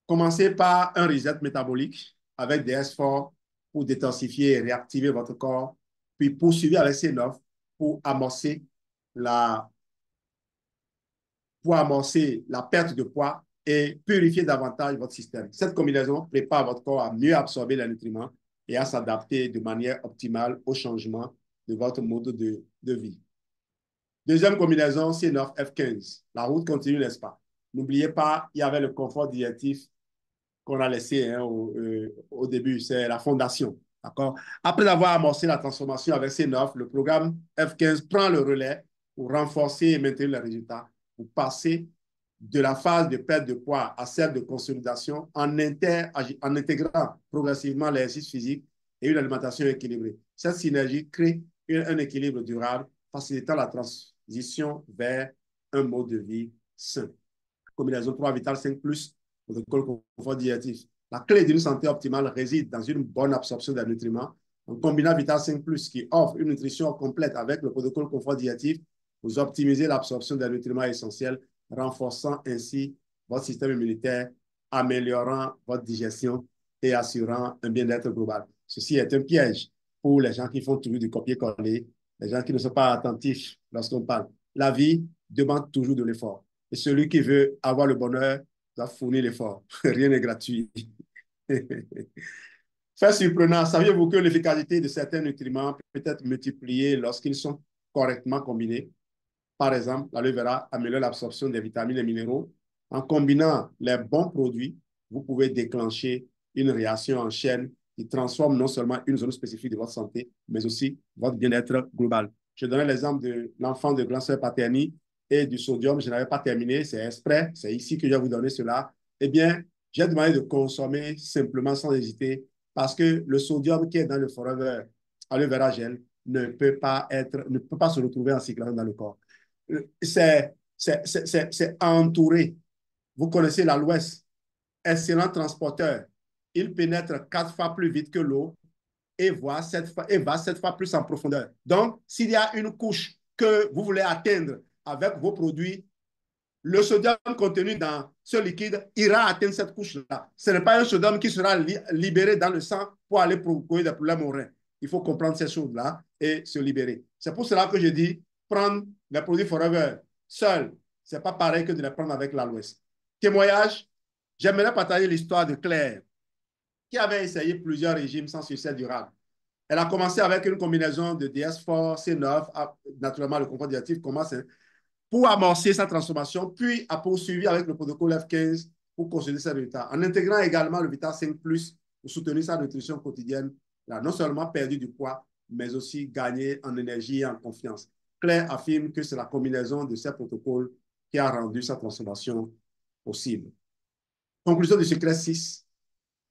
Commencez par un reset métabolique avec des S4 pour détoxifier et réactiver votre corps, puis poursuivez avec C9 pour amorcer la perte de poids et purifier davantage votre système. Cette combinaison prépare votre corps à mieux absorber les nutriments et à s'adapter de manière optimale au changement de votre mode de vie. Deuxième combinaison, C9 F15. La route continue, n'est-ce pas? N'oubliez pas, il y avait le confort digestif qu'on a laissé au début, c'est la fondation. Après avoir amorcé la transformation avec C9, le programme F15 prend le relais pour renforcer et maintenir les résultats, pour passer de la phase de perte de poids à celle de consolidation en intégrant progressivement l'exercice physique et une alimentation équilibrée. Cette synergie crée un équilibre durable, facilitant la transition vers un mode de vie sain. Combinaison 3 Vital 5 Plus, protocole confort digestif. La clé d'une santé optimale réside dans une bonne absorption des nutriments. En combinant Vital 5 Plus, qui offre une nutrition complète avec le protocole confort digestif, vous optimisez l'absorption des nutriments essentiels, renforçant ainsi votre système immunitaire, améliorant votre digestion et assurant un bien-être global. Ceci est un piège pour les gens qui font toujours du copier-coller, les gens qui ne sont pas attentifs lorsqu'on parle. La vie demande toujours de l'effort. Et celui qui veut avoir le bonheur doit fournir l'effort. Rien n'est gratuit. Fait surprenant, saviez-vous que l'efficacité de certains nutriments peut être multipliée lorsqu'ils sont correctement combinés? Par exemple, l'aloe vera améliore l'absorption des vitamines et minéraux. En combinant les bons produits, vous pouvez déclencher une réaction en chaîne qui transforme non seulement une zone spécifique de votre santé, mais aussi votre bien-être global. Je donnais l'exemple de l'enfant de grand-sœur Paterni et du sodium. Je n'avais pas terminé, c'est exprès, c'est ici que je vais vous donner cela. Eh bien, j'ai demandé de consommer simplement sans hésiter parce que le sodium qui est dans le Forever Aloe Vera Gel ne peut pas se retrouver en cyclone dans le corps. C'est entouré. Vous connaissez l'aloès, excellent transporteur. Il pénètre 4 fois plus vite que l'eau et va 7 fois plus en profondeur. Donc, s'il y a une couche que vous voulez atteindre avec vos produits, le sodium contenu dans ce liquide ira atteindre cette couche-là. Ce n'est pas un sodium qui sera libéré dans le sang pour aller provoquer des problèmes au rein. Il faut comprendre ces choses-là et se libérer. C'est pour cela que je dis prendre les produits Forever seuls. Ce n'est pas pareil que de les prendre avec l'aloès. Témoignage, j'aimerais partager l'histoire de Claire, qui avait essayé plusieurs régimes sans succès durable. Elle a commencé avec une combinaison de DS4, C9, naturellement le confort digestif commence pour amorcer sa transformation, puis a poursuivi avec le protocole F15 pour consolider ses résultats, en intégrant également le Vita 5 Plus pour soutenir sa nutrition quotidienne. Elle a non seulement perdu du poids, mais aussi gagné en énergie et en confiance. Claire affirme que c'est la combinaison de ces protocoles qui a rendu sa transformation possible. Conclusion du secret 6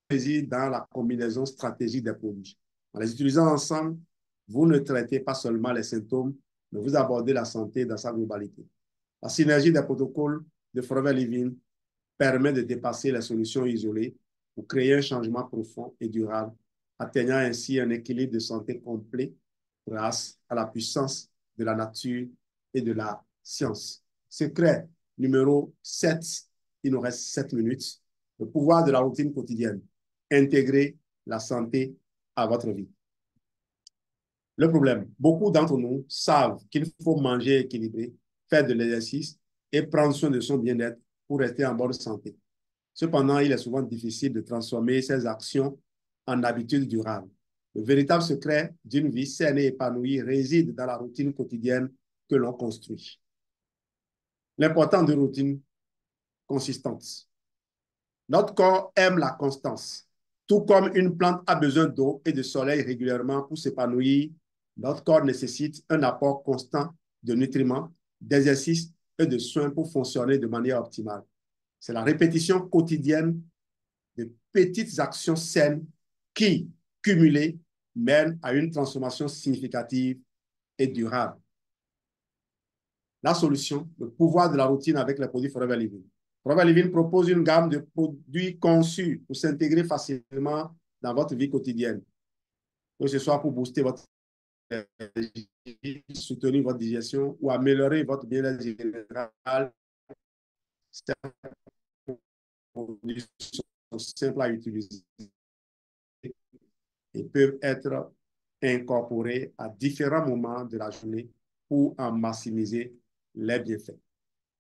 réside dans la combinaison stratégique des produits. En les utilisant ensemble, vous ne traitez pas seulement les symptômes, mais vous abordez la santé dans sa globalité. La synergie des protocoles de Forever Living permet de dépasser les solutions isolées pour créer un changement profond et durable, atteignant ainsi un équilibre de santé complet grâce à la puissance de la nature et de la science. Secret numéro 7, il nous reste 7 minutes, le pouvoir de la routine quotidienne. Intégrer la santé à votre vie. Le problème, beaucoup d'entre nous savent qu'il faut manger équilibré, faire de l'exercice et prendre soin de son bien-être pour rester en bonne santé. Cependant, il est souvent difficile de transformer ces actions en habitudes durables. Le véritable secret d'une vie saine et épanouie réside dans la routine quotidienne que l'on construit. L'important de routine consistante. Notre corps aime la constance. Tout comme une plante a besoin d'eau et de soleil régulièrement pour s'épanouir, notre corps nécessite un apport constant de nutriments, d'exercices et de soins pour fonctionner de manière optimale. C'est la répétition quotidienne de petites actions saines qui, cumulées, mènent à une transformation significative et durable. La solution, le pouvoir de la routine avec les produits Forever Living. Forever Living propose une gamme de produits conçus pour s'intégrer facilement dans votre vie quotidienne, que ce soit pour booster votre énergie, soutenir votre digestion ou améliorer votre bien-être général. Ces produits sont simples à utiliser et peuvent être incorporés à différents moments de la journée pour en maximiser les bienfaits.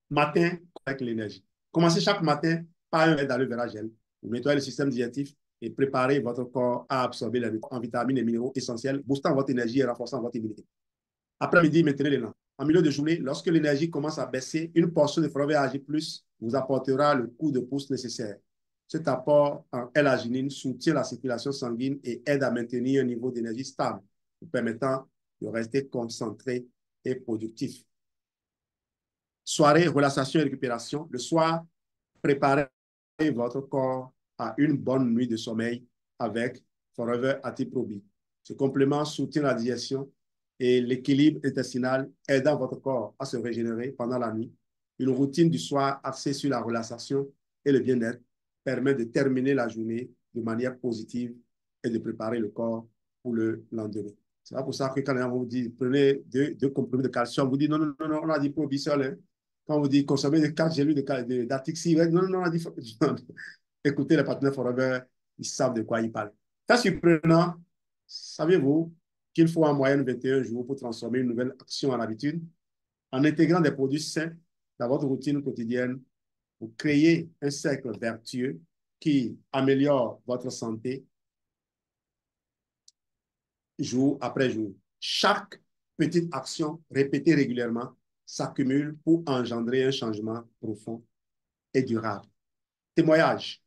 Matin, avec l'énergie. Commencez chaque matin par un verre d'aloe vera gel. Vous nettoyez le système digestif et préparez votre corps à absorber les vitamines et minéraux essentiels, boostant votre énergie et renforçant votre immunité. Après-midi, maintenez l'élan. En milieu de journée, lorsque l'énergie commence à baisser, une portion de Forever AG+ vous apportera le coup de pouce nécessaire. Cet apport en L-arginine soutient la circulation sanguine et aide à maintenir un niveau d'énergie stable, vous permettant de rester concentré et productif. Soirée, relaxation et récupération. Le soir, préparez votre corps à une bonne nuit de sommeil avec Forever Atiprobi. Ce complément soutient la digestion et l'équilibre intestinal, aidant votre corps à se régénérer pendant la nuit. Une routine du soir axée sur la relaxation et le bien-être permet de terminer la journée de manière positive et de préparer le corps pour le lendemain. C'est pour ça que quand on vous dit prenez deux comprimés de calcium, vous dites non, non, non, on a dit Probi seul. Hein. Quand on vous dit consommer 4 gélules d'Atixi, non, non, non, on a dit écoutez les partenaires Forever, ils savent de quoi ils parlent. C'est surprenant, Savez-vous qu'il faut en moyenne 21 jours pour transformer une nouvelle action en habitude? En intégrant des produits sains dans votre routine quotidienne, vous créez un cercle vertueux qui améliore votre santé jour après jour. Chaque petite action répétée régulièrement s'accumule pour engendrer un changement profond et durable. Témoignage.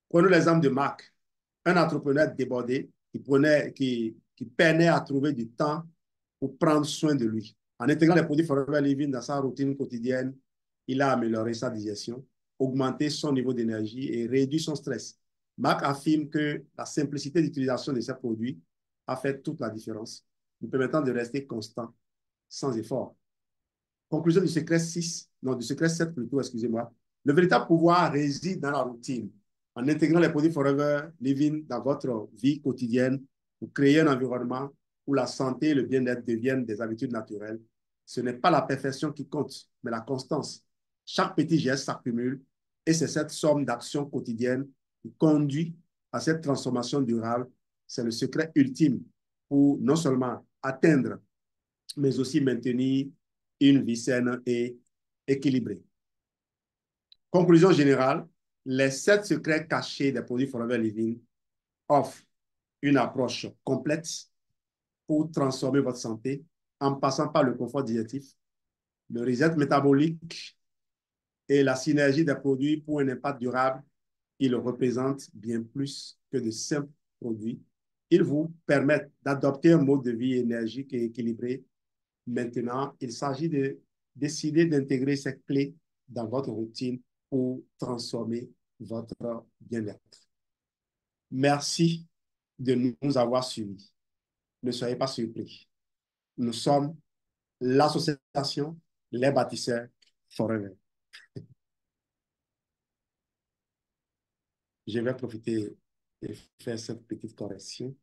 Prenons l'exemple de Marc, un entrepreneur débordé qui peinait à trouver du temps pour prendre soin de lui. En intégrant les produits Forever Living dans sa routine quotidienne, il a amélioré sa digestion, augmenté son niveau d'énergie et réduit son stress. Marc affirme que la simplicité d'utilisation de ces produits a fait toute la différence, lui permettant de rester constant, sans effort. Conclusion du secret 6, non, du secret 7 plutôt, excusez-moi. Le véritable pouvoir réside dans la routine. En intégrant les produits Forever Living dans votre vie quotidienne, vous créez un environnement où la santé et le bien-être deviennent des habitudes naturelles. Ce n'est pas la perfection qui compte, mais la constance. Chaque petit geste s'accumule et c'est cette somme d'actions quotidiennes qui conduit à cette transformation durable. C'est le secret ultime pour non seulement atteindre, mais aussi maintenir une vie saine et équilibrée. Conclusion générale, les 7 secrets cachés des produits Forever Living offrent une approche complète pour transformer votre santé en passant par le confort digestif, le reset métabolique et la synergie des produits pour un impact durable. Ils représentent bien plus que de simples produits. Ils vous permettent d'adopter un mode de vie énergique et équilibré. Maintenant, il s'agit de décider d'intégrer ces clés dans votre routine pour transformer votre bien-être. Merci de nous avoir suivis. Ne soyez pas surpris. Nous sommes l'association Les Bâtisseurs Forever. Je vais profiter et faire cette petite correction.